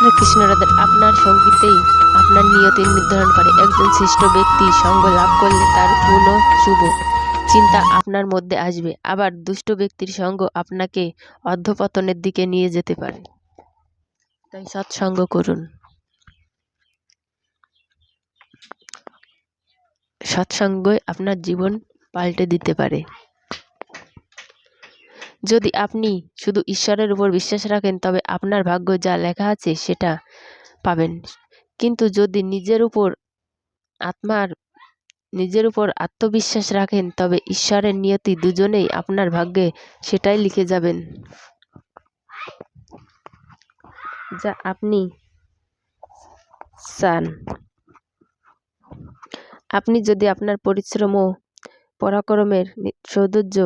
হরে কৃষ্ণ রাধে। আপনার সঙ্গীতেই আপনার নিয়তি নির্ধারণ করে। একজন শ্রেষ্ঠ ব্যক্তি সঙ্গ লাভ করলে তার গুণ শুভ চিন্তা আপনার মধ্যে আসবে, আবার দুষ্ট ব্যক্তির সঙ্গ আপনাকে অধঃপতনের দিকে নিয়ে যেতে পারে। তাই সৎসঙ্গ করুন। সৎসঙ্গই আপনার জীবন পাল্টে দিতে পারে। যদি আপনি শুধু ঈশ্বরের উপর বিশ্বাস রাখেন তবে আপনার ভাগ্য যা লেখা আছে সেটা পাবেন, কিন্তু যদি নিজের উপর আত্মবিশ্বাস রাখেন তবে ঈশ্বরের নিয়তি দুজনেই আপনার ভাগ্যে সেটাই লিখে যাবেন যা আপনি চান। আপনি যদি আপনার পরিশ্রম ও পরাক্রমের সৌন্দর্য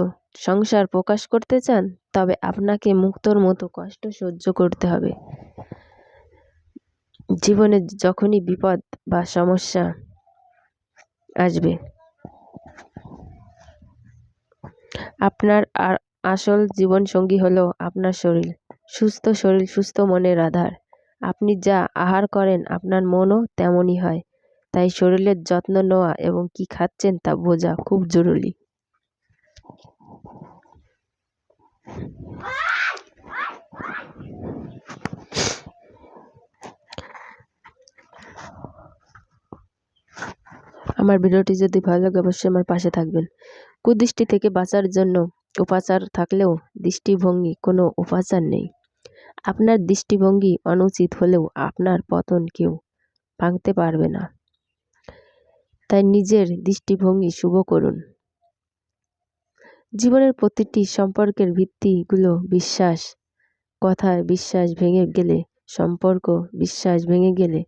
সংসার প্রকাশ করতে চান তবে আপনাকে মুক্তোর মতো কষ্ট সহ্য করতে হবে। জীবনে যখনই বিপদ বা সমস্যা আসবে, আপনার আসল জীবন সঙ্গী হলো আপনার শরীর। সুস্থ শরীর সুস্থ মনের আধার। আপনি যা আহার করেন আপনার মনও তেমনই হয়। তাই শরীরের যত্ন নেওয়া এবং কি খাচ্ছেন তা বোঝা খুব জরুরি। আমার ভিডিওটি যদি ভালো লাগে অবশ্যই আমার পাশে থাকবেন। কুদৃষ্টি থেকে বাঁচার জন্য উপাচার থাকলেও দৃষ্টিভঙ্গি কোনো উপাচার নেই। আপনার দৃষ্টিভঙ্গি অনুচিত হলেও আপনার পতন কেউ ভাঙতে পারবে না। তাই নিজের দৃষ্টিভঙ্গি শুভ করুন। জীবনের প্রতিটি সম্পর্কের ভিত্তিগুলো বিশ্বাস। কথায় বিশ্বাস ভেঙে গেলে, সম্পর্ক বিশ্বাস ভেঙে গেলে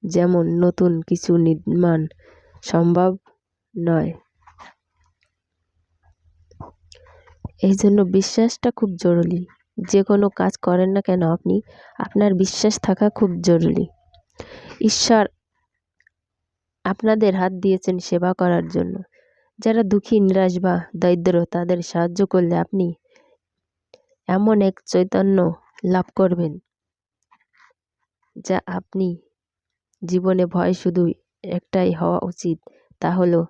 যেমন নতুন কিছু নির্মাণ সম্ভব নয়, এই জন্য বিশ্বাসটা খুব জরুরি। যে কোনো কাজ করেন না কেন আপনার বিশ্বাস থাকা খুব জরুরি। ঈশ্বর আপনাদের হাত দিয়েছেন সেবা করার জন্য। যারা দুঃখী, নিরাশ বা দরিদ্র তাদের সাহায্য করলে আপনি এমন এক চৈতন্য লাভ করবেন যা আপনি জীবনে ভয় শুধু একটাই হওয়া উচিত, তা হলো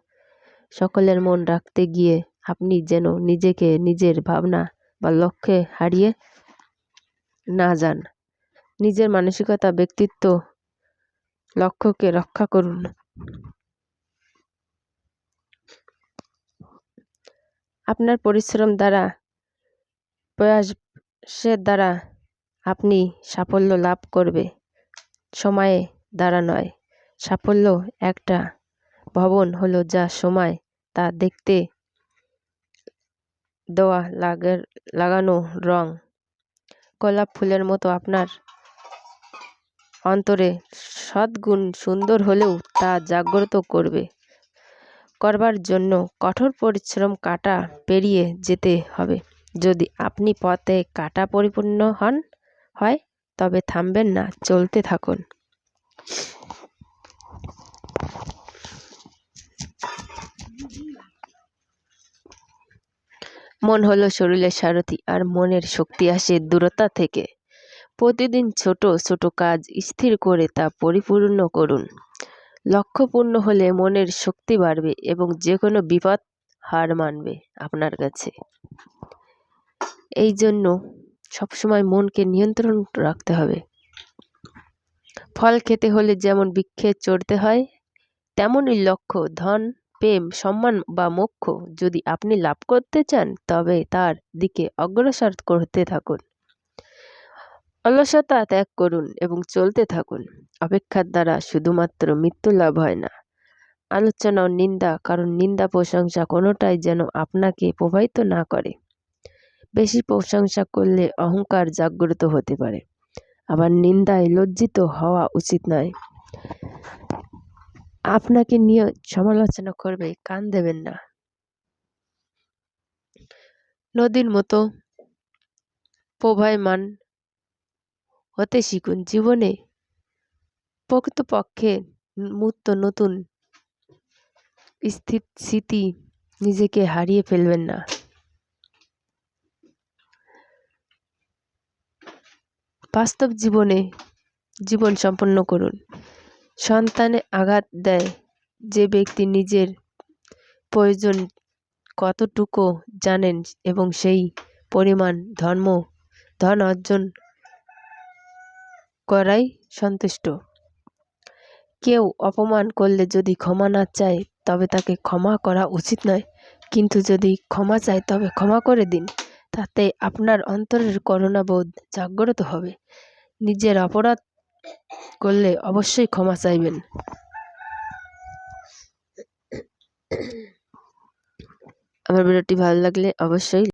সকলের মন রাখতে গিয়ে আপনি যেন নিজেকে নিজের ভাবনা বা লক্ষ্যে হারিয়ে না যান। নিজের মানসিকতা, ব্যক্তিত্ব, লক্ষ্যকে রক্ষা করুন। আপনার পরিশ্রম দ্বারা, প্রয়াসের দ্বারা আপনি সাফল্য লাভ করবে, সময়ে দ্বারা নয়। সাফল্য একটা ভবন হলো যা সময় তা দেখতে দেওয়া লাগানো রং। গোলাপ ফুলের মতো আপনার অন্তরে সদ্গুণ সুন্দর হলেও তা জাগ্রত করবার জন্য কঠোর পরিশ্রম কাটা পেরিয়ে যেতে হবে। যদি আপনি পথে কাটা পরিপূর্ণ হয় তবে থামবেন না, চলতে থাকুন। মন হলো শরীরের সারথি, আর মনের শক্তি আসে দূরতা থেকে। প্রতিদিন ছোট ছোট কাজ স্থির করে তা পরিপূর্ণ করুন। লক্ষ্য পূর্ণ হলে মনের শক্তি বাড়বে এবং যে কোনো বিপদ হার মানবে আপনার কাছে। এই জন্য সবসময় মনকে নিয়ন্ত্রণ রাখতে হবে। ফল খেতে হলে যেমন বৃক্ষে চড়তে হয়, তেমনই লক্ষ্য, ধন, প্রেম, সম্মান বা মোক্ষ যদি আপনি লাভ করতে চান তবে তার দিকে অগ্রসর করতে থাকুন। অলসতা ত্যাগ করুন এবং চলতে থাকুন। অপেক্ষার দ্বারা শুধুমাত্র মৃত্যু লাভ হয় না। আলোচনা ও নিন্দা, কারণ নিন্দা প্রশংসা কোনোটাই যেন আপনাকে প্রভাবিত না করে। বেশি প্রশংসা করলে অহংকার জাগ্রত হতে পারে, আবার নিন্দায় লজ্জিত হওয়া উচিত নয়। আপনাকে নিয়ে সমালোচনা করবে, কান দেবেন না। নদীর মতো প্রবাহমান হতে শিখুন। জীবনে প্রকৃতপক্ষে মুহূর্ত নতুন স্মৃতি নিজেকে হারিয়ে ফেলবেন না। বাস্তব জীবনে জীবন সম্পন্ন করুন। সন্তানে আঘাত দেয় যে ব্যক্তি নিজের প্রয়োজন কতটুকু জানেন এবং সেই পরিমাণ ধন অর্জন করাই সন্তুষ্ট। কেউ অপমান করলে যদি ক্ষমা না চায় তবে তাকে ক্ষমা করা উচিত নয়, কিন্তু যদি ক্ষমা চায় তবে ক্ষমা করে দিন। তাতে আপনার অন্তরের করুণাবোধ জাগ্রত হবে। নিজের অপরাধ করলে অবশ্যই ক্ষমা চাইবেন। আমার ভিডিওটি ভালো লাগলে অবশ্যই